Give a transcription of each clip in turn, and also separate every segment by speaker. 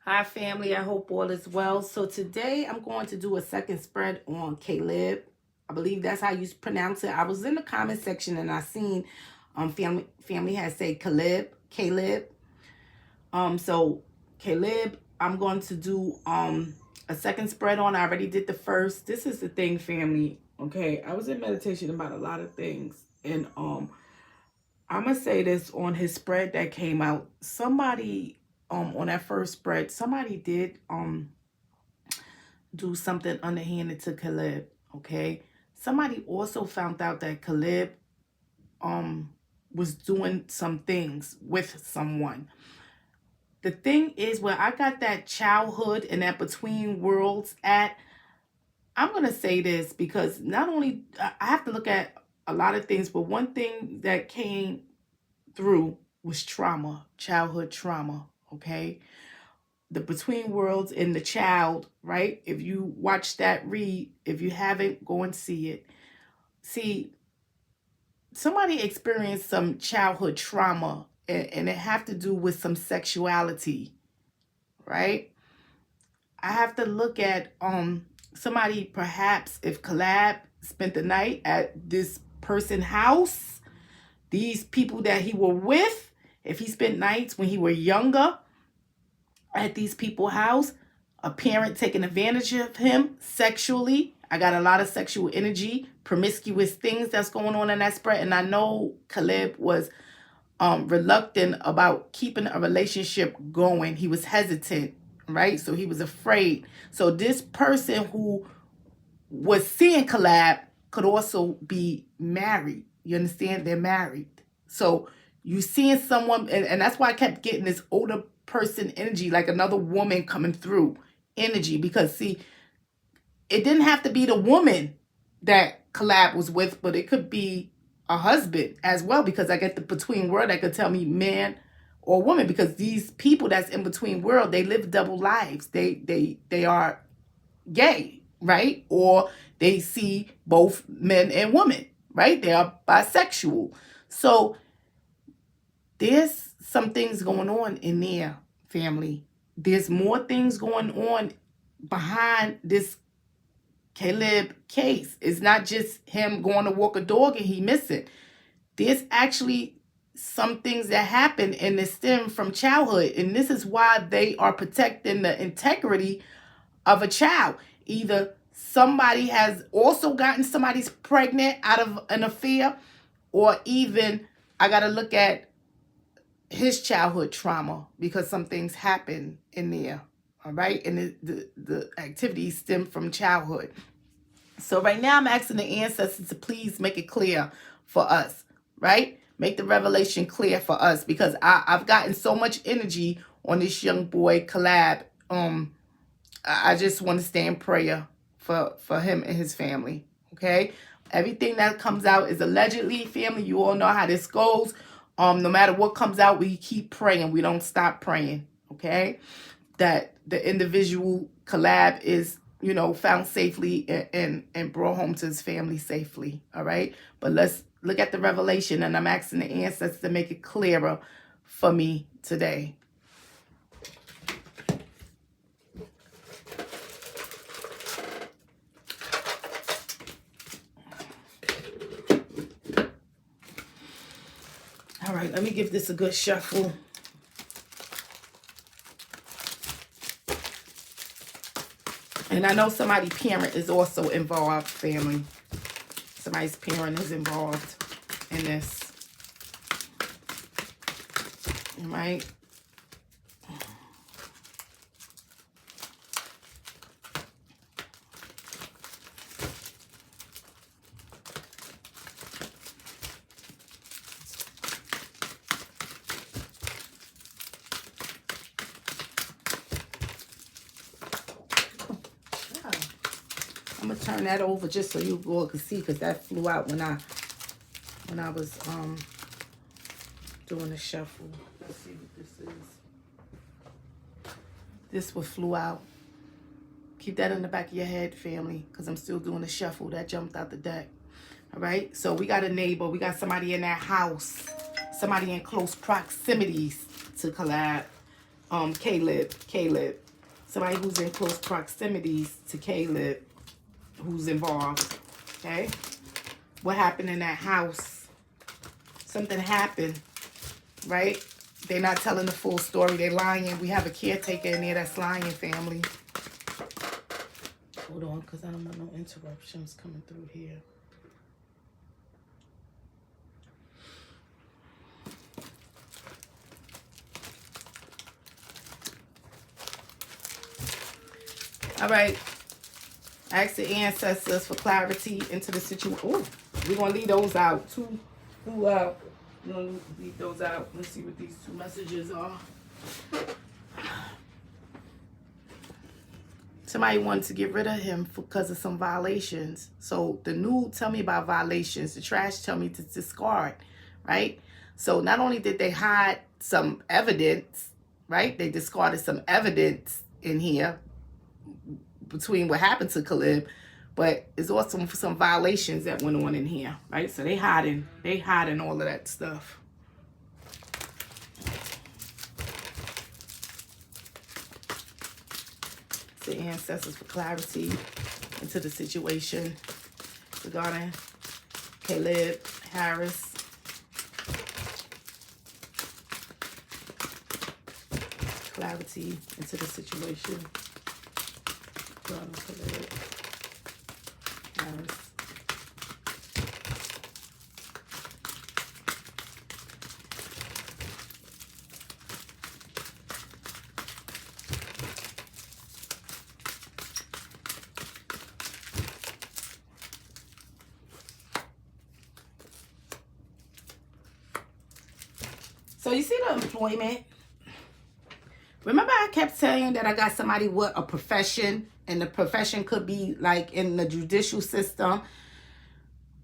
Speaker 1: Hi family, I hope all is well. So today I'm going to do a second spread on Caleb. I believe that's how you pronounce it. I was in the comment section and I seen family has say Caleb. So Caleb, I'm going to do a second spread on. I already did the first. This is the thing, family. Okay, I was in meditation about a lot of things, and I'm gonna say this on his spread that came out. Somebody on that first spread, somebody did do something underhanded to Caleb. Okay. Somebody also found out that Caleb um was doing some things with someone. The thing is, where I got that childhood and that between worlds at, I'm gonna say this because not only I have to look at a lot of things, but one thing that came through was trauma, childhood trauma. Okay. The between worlds and the child, right? If you watch that, read. If you haven't, go and see it. See, somebody experienced some childhood trauma, and it have to do with some sexuality, right? I have to look at somebody, perhaps if Collab spent the night at this person's house, these people that he were with, if he spent nights when he were younger at these people's house, a parent taking advantage of him sexually. I got a lot of sexual energy, promiscuous things that's going on in that spread. And I know Caleb was reluctant about keeping a relationship going. He was hesitant, right? So he was afraid. So this person who was seeing Caleb could also be married. You understand? They're married. So you seeing someone, and that's why I kept getting this older person energy, like another woman coming through energy. Because see, it didn't have to be the woman that Collab was with, but it could be a husband as well. Because I get the between world that could tell me man or woman. Because these people that's in between world, they live double lives. They are gay, right? Or they see both men and women, right? They are bisexual. So there's some things going on in there, family. There's more things going on behind this Caleb case. It's not just him going to walk a dog and he missing. There's actually some things that happen and they stem from childhood. And this is why they are protecting the integrity of a child. Either somebody has also gotten somebody's pregnant out of an affair, or even I got to look at his childhood trauma because some things happen in there. All right. And the activities stem from childhood. So right now I'm asking the ancestors to please make it clear for us, right? Make the revelation clear for us, because I've gotten so much energy on this young boy, Collab. I just want to stay in prayer for him and his family, okay? Everything that comes out is allegedly, family. You all know how this goes. No matter what comes out, we keep praying. We don't stop praying, okay? That the individual Collab is, found safely and brought home to his family safely, all right? But let's look at the revelation, and I'm asking the ancestors to make it clearer for me today. All right, let me give this a good shuffle. And I know somebody's parent is also involved, family. Somebody's parent is involved in this. All right. I'm gonna turn that over just so you all can see, because that flew out when I was doing the shuffle. Let's see what this is. This one flew out. Keep that in the back of your head, family, because I'm still doing the shuffle. That jumped out the deck. All right. So we got a neighbor. We got somebody in that house. Somebody in close proximities to Collab. Caleb. Somebody who's in close proximities to Caleb who's involved. Okay? What happened in that house? Something happened, right? They're not telling the full story. They're lying. We have a caretaker in there that's lying, family. Hold on, because I don't want no interruptions coming through here. All right. Ask the ancestors for clarity into the situation. Oh, we're going to leave those out. We're going to leave those out. Let's see what these two messages are. Somebody wanted to get rid of him because of some violations. So the nude tell me about violations. The trash tell me to discard, right? So not only did they hide some evidence, right? They discarded some evidence in here between what happened to Caleb, but it's also some violations that went on in here, right? So they hiding all of that stuff. The ancestors for clarity into the situation regarding Caleb Harris. Clarity into the situation regarding Caleb Harris. So you see the employment? Remember I kept saying that I got somebody with a profession, and the profession could be like in the judicial system,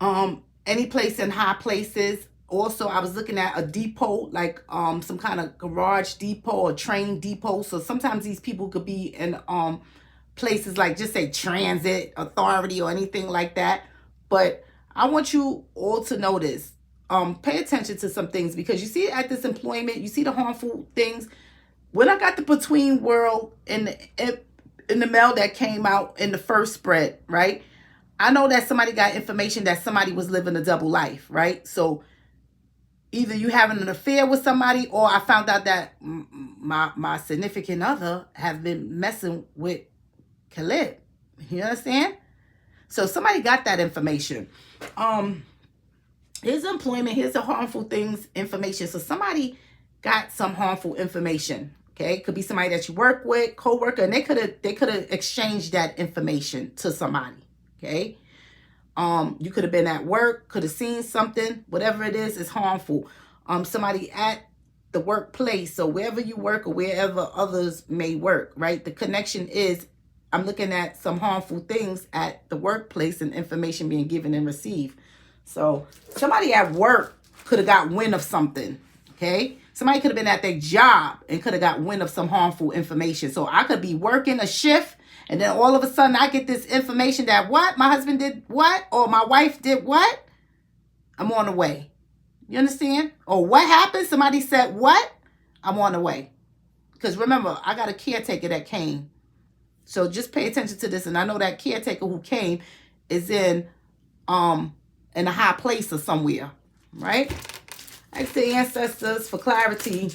Speaker 1: any place in high places. Also, I was looking at a depot, like some kind of garage depot or train depot. So sometimes these people could be in places like, just say, transit authority or anything like that. But I want you all to know this. Pay attention to some things, because you see at this employment, you see the harmful things. When I got the between world in the mail that came out in the first spread, right? I know that somebody got information that somebody was living a double life, right? So either you having an affair with somebody, or I found out that my significant other have been messing with Caleb. You understand? So somebody got that information. Here's employment. Here's the harmful things information. So somebody got some harmful information. Okay, could be somebody that you work with, co-worker, and they could have exchanged that information to somebody. Okay, you could have been at work, could have seen something. Whatever it is harmful. Somebody at the workplace, so wherever you work or wherever others may work, right? The connection is, I'm looking at some harmful things at the workplace and information being given and received. So somebody at work could have got wind of something, okay? Somebody could have been at their job and could have got wind of some harmful information. So I could be working a shift, and then all of a sudden I get this information that what? My husband did what? Or my wife did what? I'm on the way. You understand? Or what happened? Somebody said what? I'm on the way. Because remember, I got a caretaker that came. So just pay attention to this. And I know that caretaker who came is in a high place or somewhere, right? Ask the ancestors for clarity.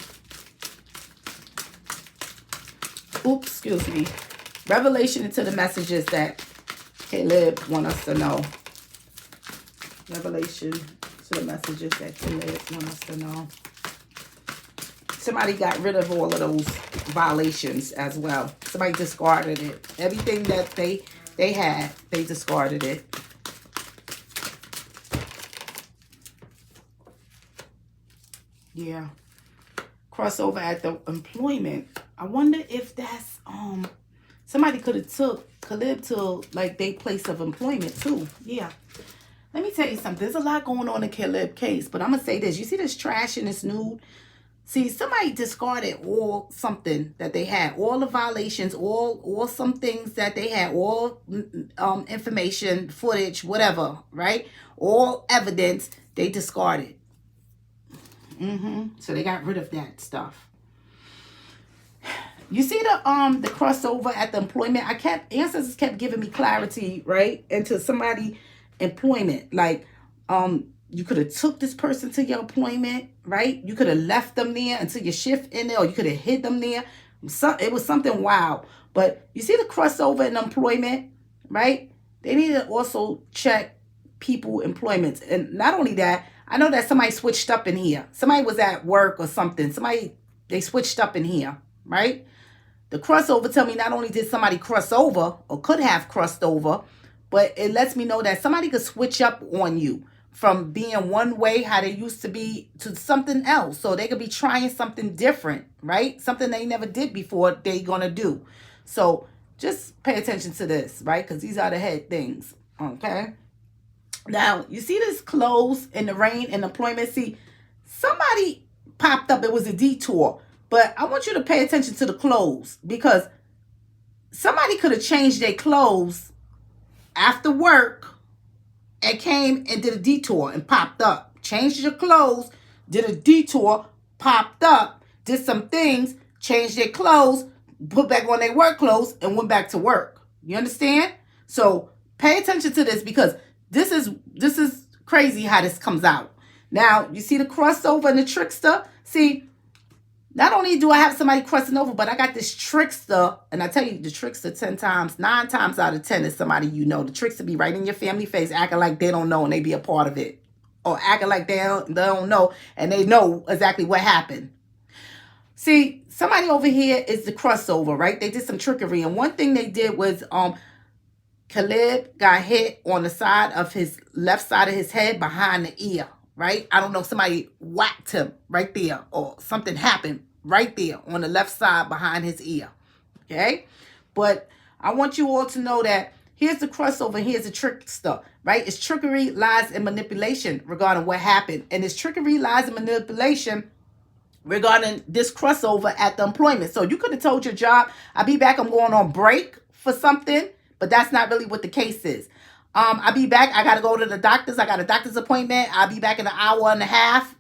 Speaker 1: Oops, excuse me. Revelation into the messages that Caleb want us to know. Revelation to the messages that Caleb want us to know. Somebody got rid of all of those violations as well. Somebody discarded it. Everything that they had, they discarded it. Yeah. Crossover at the employment. I wonder if that's somebody could have took Caleb to like their place of employment too. Yeah. Let me tell you something. There's a lot going on in Caleb's case, but I'm gonna say this. You see this trash and this nude? See, somebody discarded all something that they had, all the violations, all some things that they had, all information, footage, whatever, right? All evidence they discarded. So they got rid of that stuff. You see the crossover at the employment. Ancestors kept giving me clarity, right, into somebody employment. Like, you could have took this person to your employment, right? You could have left them there until your shift in there, or you could have hid them there. It was something wild. But you see the crossover in employment, right? They need to also check people employments. And not only that, I know that somebody switched up in here. Somebody was at work or something. They switched up in here, right? The crossover tell me not only did somebody cross over or could have crossed over, but it lets me know that somebody could switch up on you from being one way, how they used to be, to something else. So they could be trying something different, right? Something they never did before they gonna do. So just pay attention to this, right? Because these are the head things, okay? Now, you see this clothes in the rain and employment? See, somebody popped up. It was a detour. But I want you to pay attention to the clothes, because somebody could have changed their clothes after work and came and did a detour and popped up. Changed your clothes, did a detour, popped up, did some things, changed their clothes, put back on their work clothes, and went back to work. You understand? So pay attention to this, because this is crazy how this comes out. Now, you see the crossover and the trickster? See, not only do I have somebody crossing over, but I got this trickster. And I tell you, the trickster 9 times out of 10 is somebody you know. The trickster be right in your family face, acting like they don't know and they be a part of it. Or acting like they don't know and they know exactly what happened. See, somebody over here is the crossover, right? They did some trickery. And one thing they did was Caleb got hit on the side of his left side of his head behind the ear. Right? I don't know, somebody whacked him right there, or something happened right there on the left side behind his ear. Okay? But I want you all to know that here's the crossover, here's the trickster, right? It's trickery, lies, and manipulation regarding what happened. And it's trickery, lies, and manipulation regarding this crossover at the employment. So you could have told your job, I'll be back, I'm going on break for something, but that's not really what the case is. I'll be back. I got to go to the doctor's. I got a doctor's appointment. I'll be back in an hour and a half,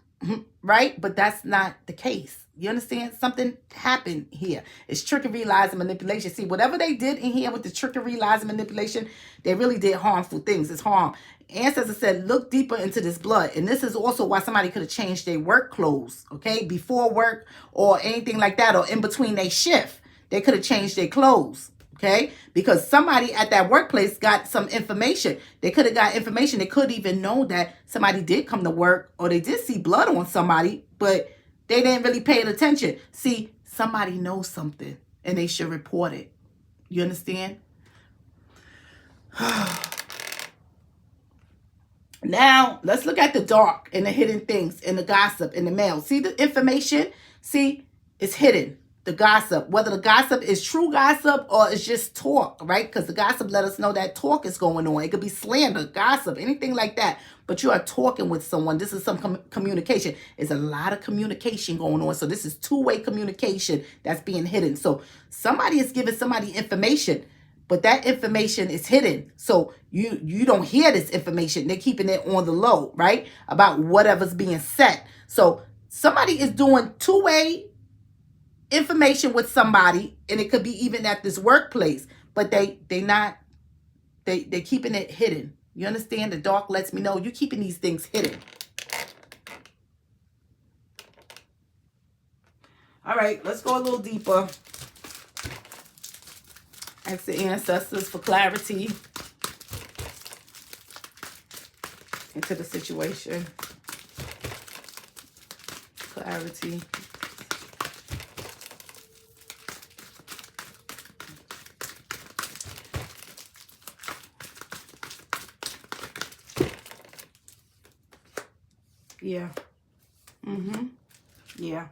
Speaker 1: right? But that's not the case. You understand? Something happened here. It's trickery, lies, and manipulation. See, whatever they did in here with the trickery, lies, and manipulation, they really did harmful things. It's harm. Ancestors said, look deeper into this blood. And this is also why somebody could have changed their work clothes, okay? Before work or anything like that, or in between their shift. They could have changed their clothes. Okay, because somebody at that workplace got some information. They could have got information. They could even know that somebody did come to work, or they did see blood on somebody, but they didn't really pay attention. See, somebody knows something and they should report it. You understand? Now, let's look at the dark and the hidden things and the gossip and the mail. See the information? See, it's hidden. The gossip, whether the gossip is true gossip or it's just talk, right? Because the gossip let us know that talk is going on. It could be slander, gossip, anything like that. But you are talking with someone. This is some communication. There's a lot of communication going on. So this is two-way communication that's being hidden. So somebody is giving somebody information, but that information is hidden. So you don't hear this information. They're keeping it on the low, right? About whatever's being said. So somebody is doing two-way information with somebody, and it could be even at this workplace, but they keeping it hidden. You understand? The dark lets me know you're keeping these things hidden. All right, let's go a little deeper. Ask the ancestors for clarity into the situation. Clarity. Yeah. Yeah.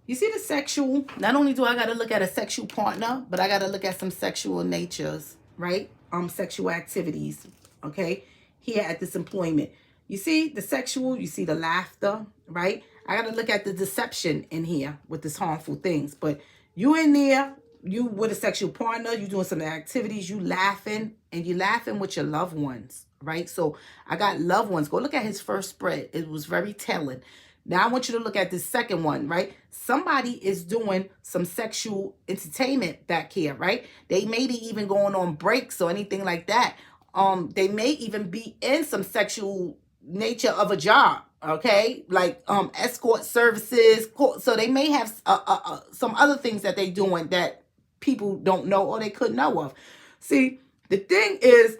Speaker 1: You see the sexual, not only do I got to look at a sexual partner, but I got to look at some sexual natures, right? Sexual activities, okay? Here at this employment. You see the sexual, you see the laughter, right? I got to look at the deception in here with this harmful things. But you in there, you with a sexual partner, you doing some activities, you laughing, and you laughing with your loved ones, right? So I got loved ones. Go look at his first spread. It was very telling. Now I want you to look at this second one, right? Somebody is doing some sexual entertainment back here, right? They may be even going on breaks or anything like that. They may even be in some sexual nature of a job, okay? Like escort services. So they may have some other things that they doing that people don't know or they could know of. See, the thing is,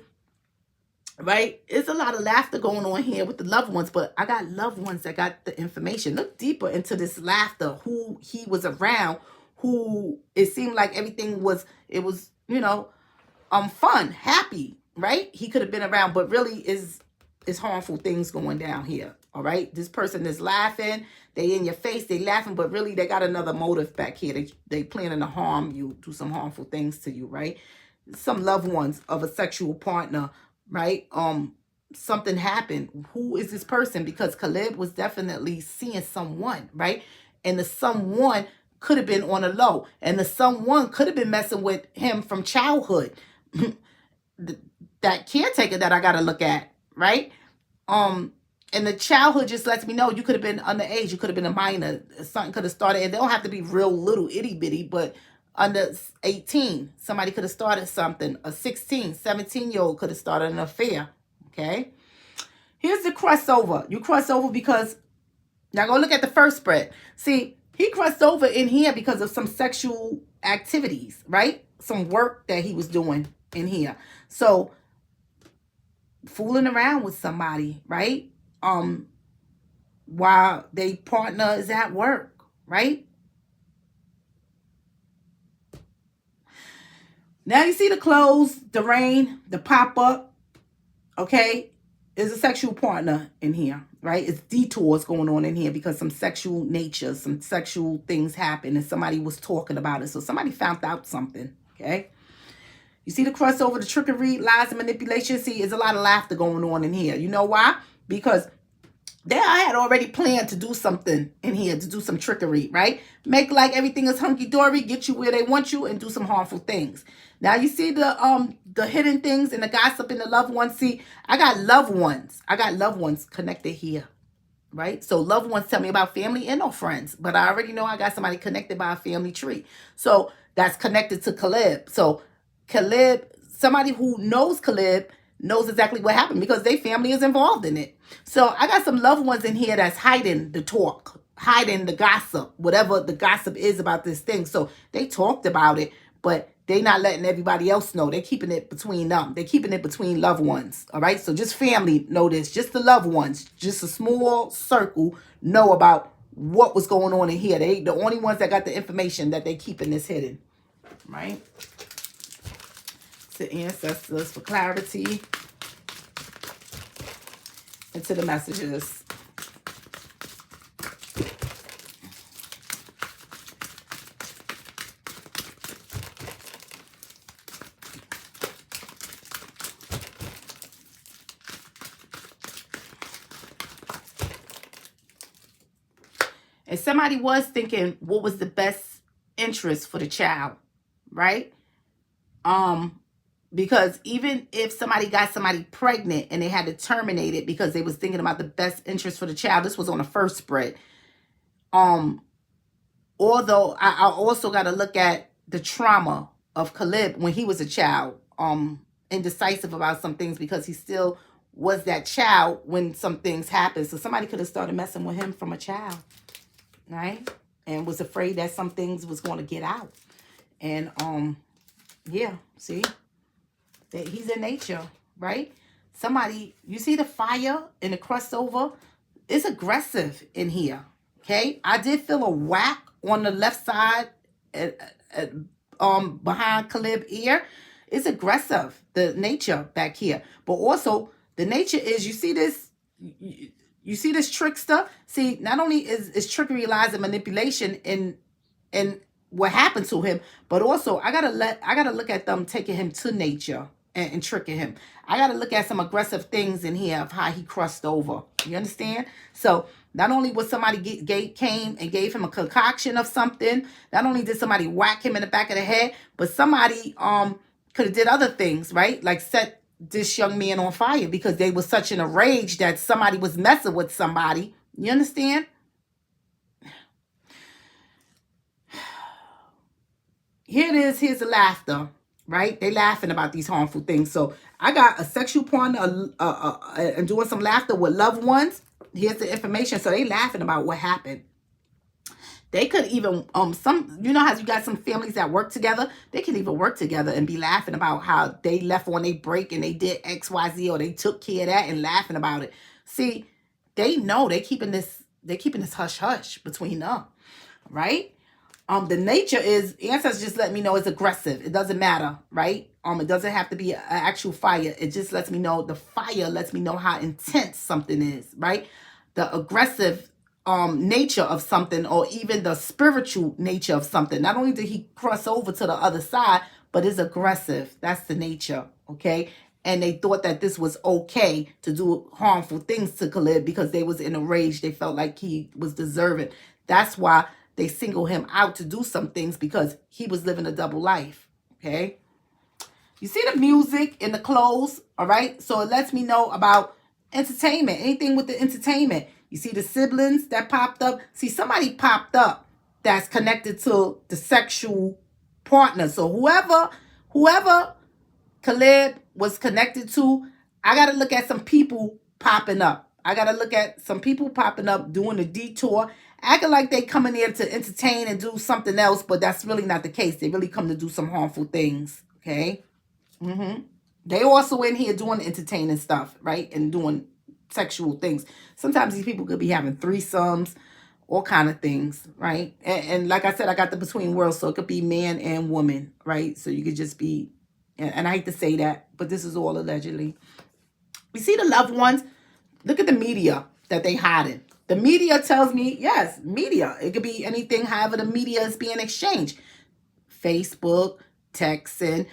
Speaker 1: right, it's a lot of laughter going on here with the loved ones, but I got loved ones that got the information. Look deeper into this laughter, who he was around, who it seemed like everything was, it was, fun, happy, right? He could have been around, but really is harmful things going down here. All right, this person is laughing, they in your face, they laughing, but really they got another motive back here. They planning to harm you, do some harmful things to you, right? Some loved ones of a sexual partner, right? Something happened. Who is this person? Because Caleb was definitely seeing someone, right? And the someone could have been on a low, and the someone could have been messing with him from childhood. That caretaker that I got to look at, right? And the childhood just lets me know you could have been underage, you could have been a minor, something could have started, and they don't have to be real little itty bitty, but under 18, somebody could have started something. A 16, 17-year-old could have started an affair, okay? Here's the crossover. You cross over because, now go look at the first spread. See, he crossed over in here because of some sexual activities, right? Some work that he was doing in here. So, fooling around with somebody, right? While they partner is at work, right? Now you see the clothes, the rain, the pop-up, okay? There's a sexual partner in here, right? It's detours going on in here because some sexual nature, some sexual things happen and somebody was talking about it. So somebody found out something, okay? You see the crossover, the trickery, lies, and manipulation. See, there's a lot of laughter going on in here. You know why? Because I had already planned to do something in here, to do some trickery, right? Make like everything is hunky-dory, get you where they want you, and do some harmful things. Now, you see the hidden things and the gossip and the loved ones. See, I got loved ones. I got loved ones connected here, right? So loved ones tell me about family and no friends. But I already know I got somebody connected by a family tree. So that's connected to Caleb. So Caleb, somebody who knows Caleb, knows exactly what happened because their family is involved in it. So I got some loved ones in here that's hiding the talk, hiding the gossip, whatever the gossip is about this thing. So they talked about it, but they not letting everybody else know. They're keeping it between them. They're keeping it between loved ones. All right. So just family know this. Just the loved ones, just a small circle know about what was going on in here. They the only ones that got the information that they keeping this hidden. Right. To ancestors for clarity, and to the messages. And somebody was thinking what was the best interest for the child, right? Because even if somebody got somebody pregnant and they had to terminate it because they was thinking about the best interest for the child, this was on the first spread. Although I also got to look at the trauma of Caleb when he was a child, indecisive about some things because he still was that child when some things happened. So somebody could have started messing with him from a child, right? And was afraid that some things was going to get out. And, yeah, see? That he's in nature, right? Somebody, you see the fire and the crossover? It's aggressive in here, okay? I did feel a whack on the left side behind Caleb's ear. It's aggressive, the nature back here. But also, the nature is, you see this, you see this trickster? See, not only is trickery, lies, and manipulation in what happened to him, but also I gotta look at them taking him to nature and tricking him. I gotta look at some aggressive things in here of how he crossed over. You understand? So not only was somebody came and gave him a concoction of something, not only did somebody whack him in the back of the head, but somebody could have did other things, right? Like set this young man on fire because they was such in a rage that somebody was messing with somebody. You understand? here it is. Here's the laughter, right? They laughing about these harmful things. So I got a sexual partner and doing some laughter with loved ones. Here's the information. So they laughing about what happened. They could even some, you know how you got some families that work together. They can even work together and be laughing about how they left on a break and they did XYZ, or they took care of that and laughing about it. See, they know they keeping this hush hush between them, right? The nature is, ancestors just let me know it's aggressive. It doesn't matter, right? It doesn't have to be an actual fire. It just lets me know, the fire lets me know how intense something is, right? The aggressive nature of something, or even the spiritual nature of something. Not only did he cross over to the other side, but it's aggressive. That's the nature, okay? And they thought that this was okay to do harmful things to Khalid because they was in a rage. They felt like he was deserving. That's why they single him out to do some things, because he was living a double life, okay? You see the music and the clothes, all right? So it lets me know about entertainment, anything with the entertainment. You see the siblings that popped up. See, somebody popped up that's connected to the sexual partner. So whoever Khalid was connected to, I got to look at some people popping up. I got to look at some people popping up doing a detour, acting like they coming there to entertain and do something else, but that's really not the case. They really come to do some harmful things, okay? They also in here doing entertaining stuff, right? And doing sexual things. Sometimes these people could be having threesomes, all kind of things, right? And like I said, I got the between worlds, so it could be man and woman, right? So you could just be, and I hate to say that, but this is all allegedly. You see the loved ones? Look at the media that they hiding. The media tells me, yes, media. It could be anything, however the media is being exchanged. Facebook, texting,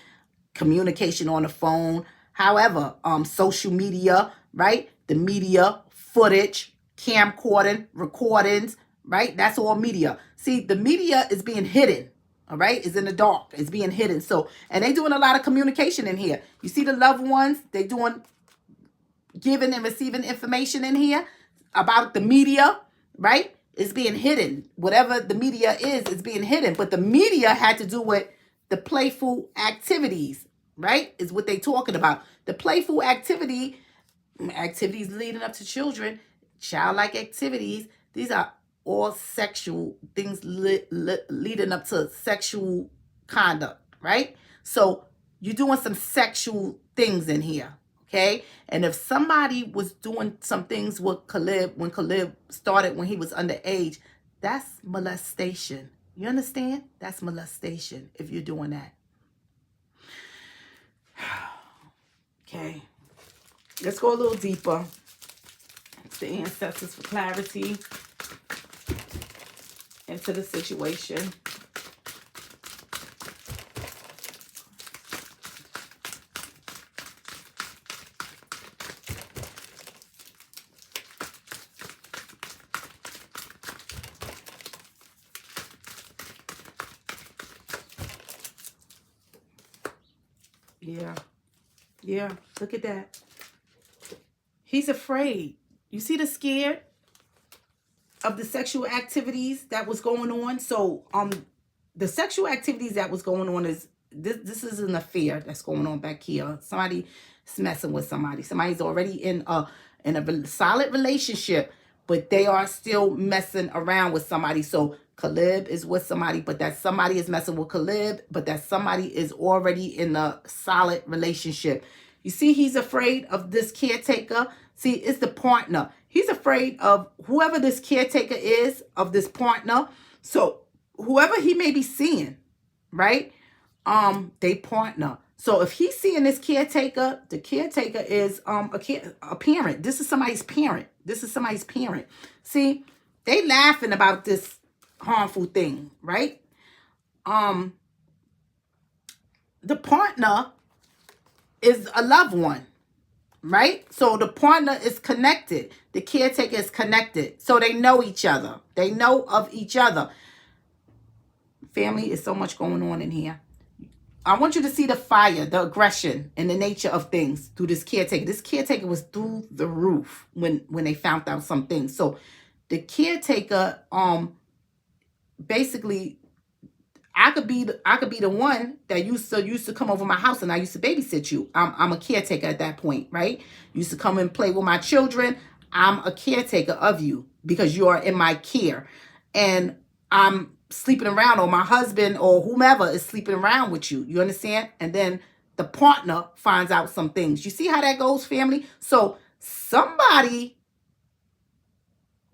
Speaker 1: communication on the phone, however, social media, right? The media, footage, camcording, recordings, right? That's all media. See, the media is being hidden, all right? It's in the dark. It's being hidden. So, and they doing a lot of communication in here. You see the loved ones, they doing giving and receiving information in here about the media, right? It's being hidden. Whatever the media is, it's being hidden. But the media had to do with the playful activities, right? Is what they talking about. The playful activities leading up to children, childlike activities. These are all sexual things leading up to sexual conduct, right? So you're doing some sexual things in here, okay? And if somebody was doing some things with Khalid, when Khalid started, when he was underage, that's molestation. You understand? That's molestation if you're doing that. Okay. Let's go a little deeper. It's the ancestors for clarity into the situation. Yeah, look at that. He's afraid. You see the scare of the sexual activities that was going on? So, the sexual activities that was going on is, this is an affair that's going on back here. Somebody's messing with somebody. Somebody's already in a solid relationship, but they are still messing around with somebody. So Khalid is with somebody, but that somebody is messing with Khalid, but that somebody is already in a solid relationship. You see, he's afraid of this caretaker. See, it's the partner. He's afraid of whoever this caretaker is, of this partner. So whoever he may be seeing, right? They partner. So if he's seeing this caretaker, the caretaker is a parent. This is somebody's parent. This is somebody's parent. See, they laughing about this harmful thing, right? The partner is a loved one, right? So the partner is connected. The caretaker is connected. So they know each other. They know of each other. Family, is so much going on in here. I want you to see the fire, the aggression, and the nature of things through this caretaker. This caretaker was through the roof when they found out some things. So the caretaker, basically, I could be the one that used to come over my house and I used to babysit you. I'm a caretaker at that point, right? Used to come and play with my children. I'm a caretaker of you because you are in my care. And I'm sleeping around, or my husband or whomever is sleeping around with you. You understand? And then the partner finds out some things. You see how that goes, family? So somebody,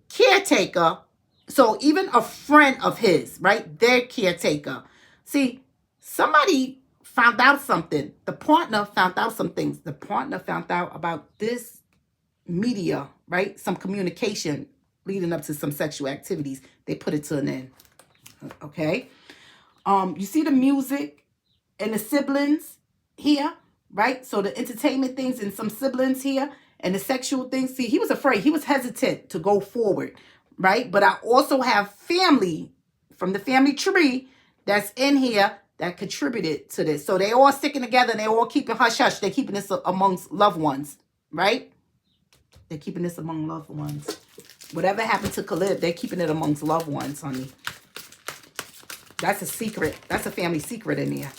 Speaker 1: caretaker, so even a friend of his, right? Their caretaker. See, somebody found out something. The partner found out some things. The partner found out about this media, right? Some communication leading up to some sexual activities. They put it to an end. Okay. You see the music and the siblings here, right? So the entertainment things and some siblings here and the sexual things. See, he was afraid. He was hesitant to go forward, right? But I also have family from the family tree that's in here that contributed to this. So they all sticking together and they all keeping hush hush. They're keeping this amongst loved ones, right? They're keeping this among loved ones. Whatever happened to Khalid, they're keeping it amongst loved ones, honey. That's a secret. That's a family secret in there.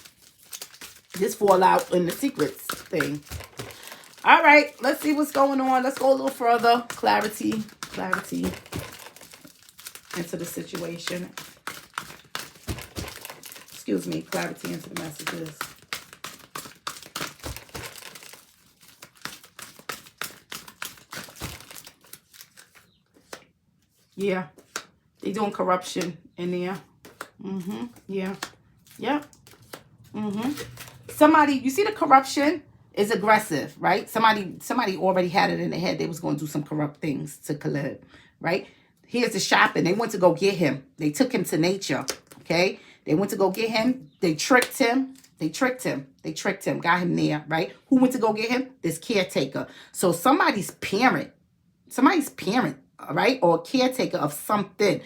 Speaker 1: Just fall out in the secrets thing. All right, let's see what's going on. Let's go a little further. Clarity into the situation. Excuse me, clarity into the messages. Yeah, they doing corruption in there. Yeah. Yep. Somebody, you see the corruption is aggressive, right? Somebody already had it in their head they was going to do some corrupt things to Khalid, right? Here's the shopping. They went to go get him. They took him to nature, okay? They went to go get him. They tricked him. Got him there, right? Who went to go get him? This caretaker. So somebody's parent, all right? Or a caretaker of something.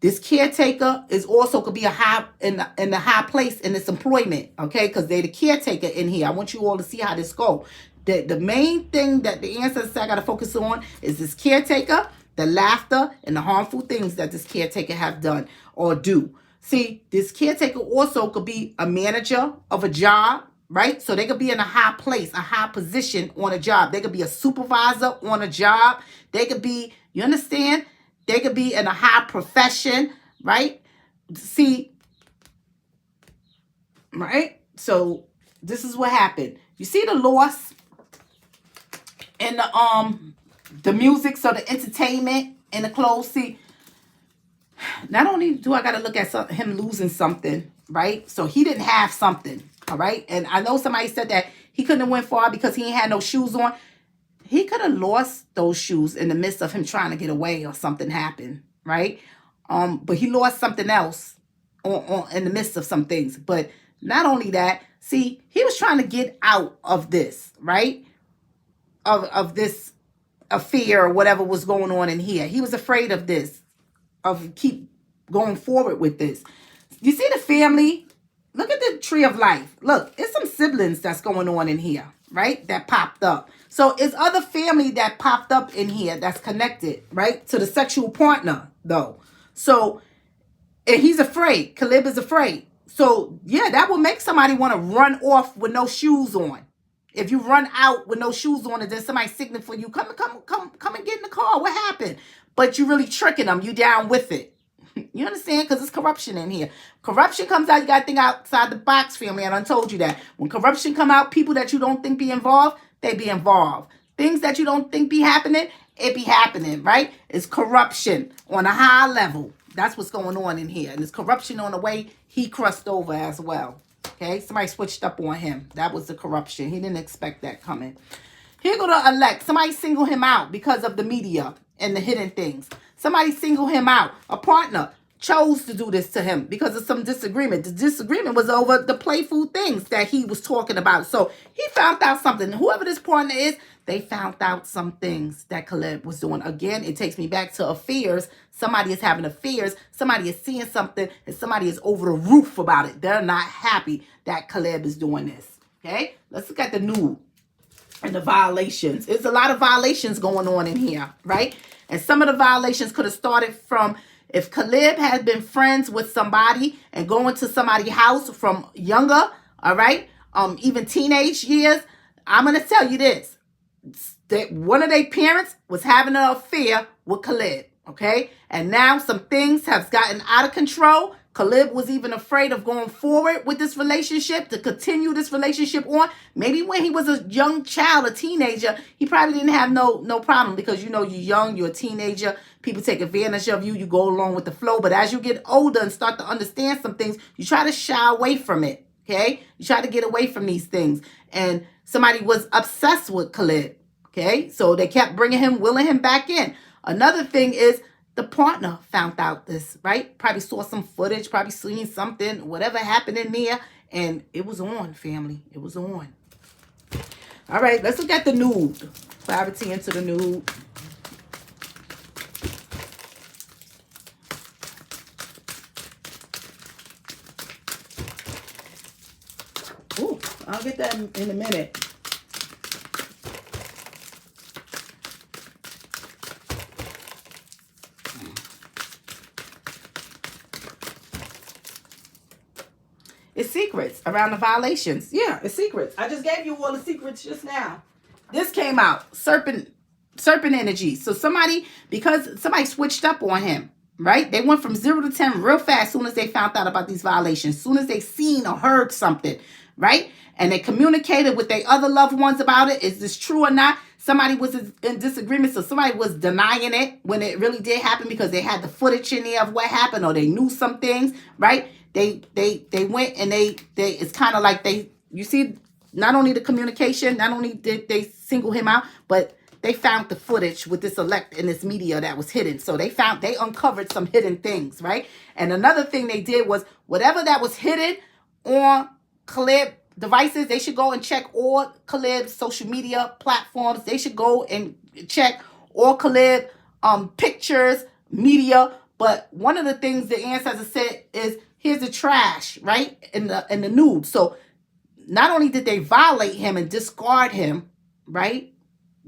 Speaker 1: This caretaker is also could be a high in the high place in this employment, okay? Because they're the caretaker in here. I want you all to see how this go. The main thing that the ancestors I got to focus on is this caretaker, the laughter, and the harmful things that this caretaker have done or do. See, this caretaker also could be a manager of a job, right? So they could be in a high place, a high position on a job. They could be a supervisor on a job. They could be, you understand? They could be in a high profession, right? See, right? So this is what happened. You see the loss in the music, so the entertainment and the clothes. See, not only do I got to look at him losing something, right? So he didn't have something, all right? And I know somebody said that he couldn't have went far because he ain't had no shoes on. He could have lost those shoes in the midst of him trying to get away or something happened, right? But he lost something else on in the midst of some things. But not only that, see, he was trying to get out of this, right? Of this affair or whatever was going on in here. He was afraid of this, of keep going forward with this. You see the family? Look at the tree of life. Look, it's some siblings that's going on in here, right? That popped up. So it's other family that popped up in here that's connected, right? To the sexual partner, though. So, and he's afraid. Khalid is afraid. So, yeah, that will make somebody want to run off with no shoes on. If you run out with no shoes on and then somebody signaling for you, come and get in the car. What happened? But you really tricking them. You down with it. You understand? Because it's corruption in here. Corruption comes out, you got to think outside the box, family. And I told you that. When corruption come out, people that you don't think be involved, they be involved. Things that you don't think be happening, it be happening, right? It's corruption on a high level. That's what's going on in here. And it's corruption on the way he crossed over as well. Okay? Somebody switched up on him. That was the corruption. He didn't expect that coming. Here go to elect. Somebody single him out because of the media and the hidden things. Somebody single him out. A partner chose to do this to him because of some disagreement. The disagreement was over the playful things that he was talking about. So he found out something. Whoever this partner is, they found out some things that Khalid was doing. Again, it takes me back to affairs. Somebody is having affairs. Somebody is seeing something and somebody is over the roof about it. They're not happy that Khalid is doing this. Okay? Let's look at the nude and the violations. There's a lot of violations going on in here, right? And some of the violations could have started from If Khalid had been friends with somebody and going to somebody's house from younger, all right, even teenage years, I'm going to tell you this. That one of their parents was having an affair with Khalid, okay? And now some things have gotten out of control. Khalid was even afraid of going forward with this relationship, to continue this relationship on. Maybe when he was a young child, a teenager, he probably didn't have no problem, because you know you're young, you're a teenager, people take advantage of you, you go along with the flow. But as you get older and start to understand some things, you try to shy away from it, okay? You try to get away from these things. And somebody was obsessed with Khalid, okay? So they kept bringing him, willing him back in. Another thing is, the partner found out this, right? Probably saw some footage, probably seen something, whatever happened in there, and it was on, family. It was on. All right, let's look at the nude. Clarity into the nude. Ooh, I'll get that in a minute. It's secrets around the violations. Yeah, it's secrets. I just gave you all the secrets just now. This came out. Serpent energy. So because somebody switched up on him, right? They went from 0 to 10 real fast as soon as they found out about these violations. As soon as they seen or heard something, right? And they communicated with their other loved ones about it. Is this true or not? Somebody was in disagreement, so somebody was denying it when it really did happen, because they had the footage in there of what happened, or they knew some things, right? They went and they it's kind of like you see, not only the communication, not only did they single him out, but they found the footage with this elect and this media that was hidden. So they uncovered some hidden things, right? And another thing they did was, whatever that was hidden on Khalid devices, they should go and check all Khalid's social media platforms. They should go and check all Khalid pictures, media. But one of the things the ancestors said is, here's the trash, right? In the nude. So not only did they violate him and discard him, right,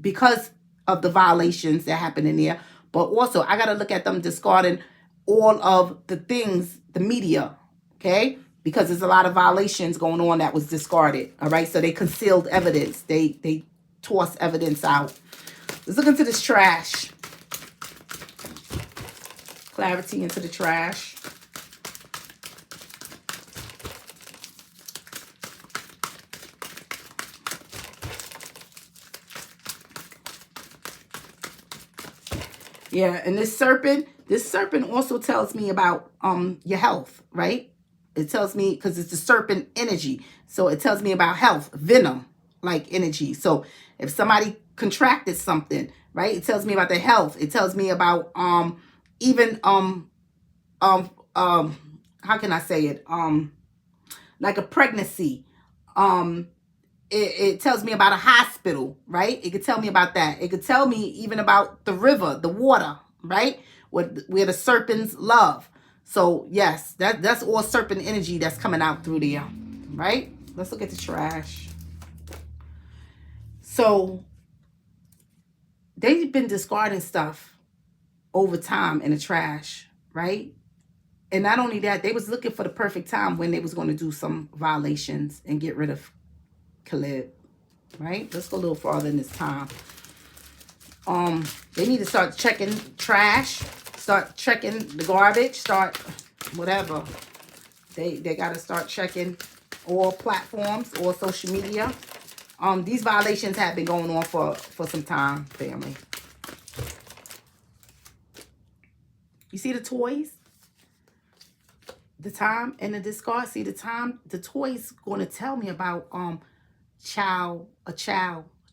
Speaker 1: because of the violations that happened in there, but also I got to look at them discarding all of the things, the media, okay? Because there's a lot of violations going on that was discarded, all right? So they concealed evidence. They tossed evidence out. Let's look into this trash. Clarity into the trash. Yeah, and this serpent also tells me about your health, right? It tells me, because it's the serpent energy. So it tells me about health, venom like energy. So if somebody contracted something, right? It tells me about their health. It tells me about even how can I say it? Like a pregnancy. It tells me about a hospital, right? It could tell me about that. It could tell me even about the river, the water, right? Where the serpents love. So yes, that's all serpent energy that's coming out through there, right? Let's look at the trash. So they've been discarding stuff over time in the trash, right? And not only that, they was looking for the perfect time when they was going to do some violations and get rid of Khalid, right? Let's go a little farther in this time. They need to start checking trash, start checking the garbage, start whatever. They got to start checking all platforms, all social media. These violations have been going on for some time, family. You see the toys? The time and the discard. See the time, the toys going to tell me about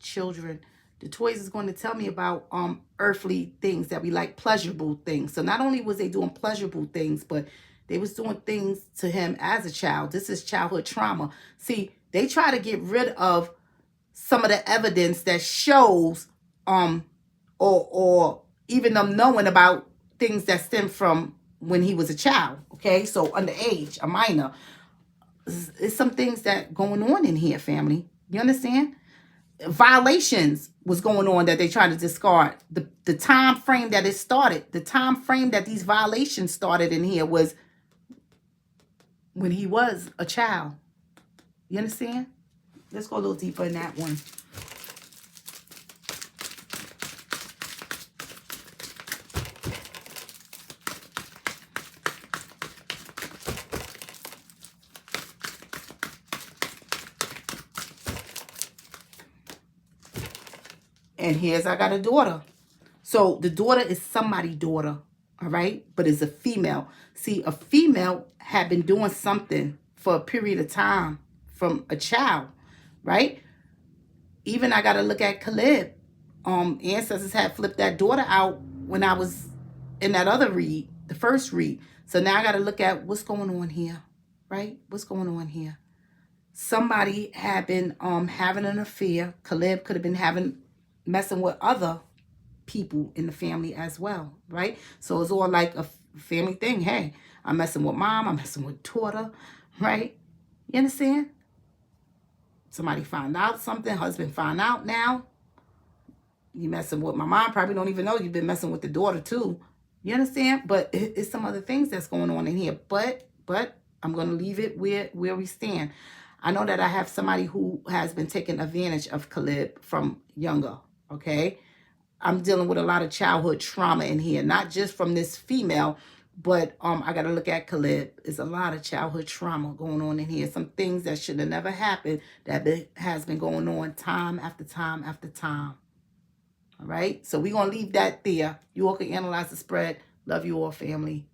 Speaker 1: children. The toys is going to tell me about earthly things that we like, pleasurable things. So not only was they doing pleasurable things, but they was doing things to him as a child. This is childhood trauma. See, they try to get rid of some of the evidence that shows or even them knowing about things that stem from when he was a child, okay? So underage, a minor. It's some things that going on in here, family. You understand? violations was going on that they tried to discard. The time frame that it started, the time frame that these violations started in here was when he was a child. You understand? Let's go a little deeper in that one. And here's I got a daughter. So the daughter is somebody's daughter, all right? But it's a female. See, a female had been doing something for a period of time from a child, right? Even I got to look at Caleb. Ancestors had flipped that daughter out when I was in that other read, the first read. So now I got to look at what's going on here, right? What's going on here? Somebody had been having an affair. Caleb could have been messing with other people in the family as well, right? So it's all like a family thing. Hey, I'm messing with mom, I'm messing with daughter, right? You understand? Somebody find out something, husband find out now. You messing with my mom, probably don't even know you've been messing with the daughter too. You understand? But it's some other things that's going on in here. But I'm going to leave it where we stand. I know that I have somebody who has been taking advantage of Caleb from younger, okay? I'm dealing with a lot of childhood trauma in here, not just from this female, but I got to look at Caleb. There's a lot of childhood trauma going on in here. Some things that should have never happened that has been going on time after time after time. All right? So we're going to leave that there. You all can analyze the spread. Love you all, family.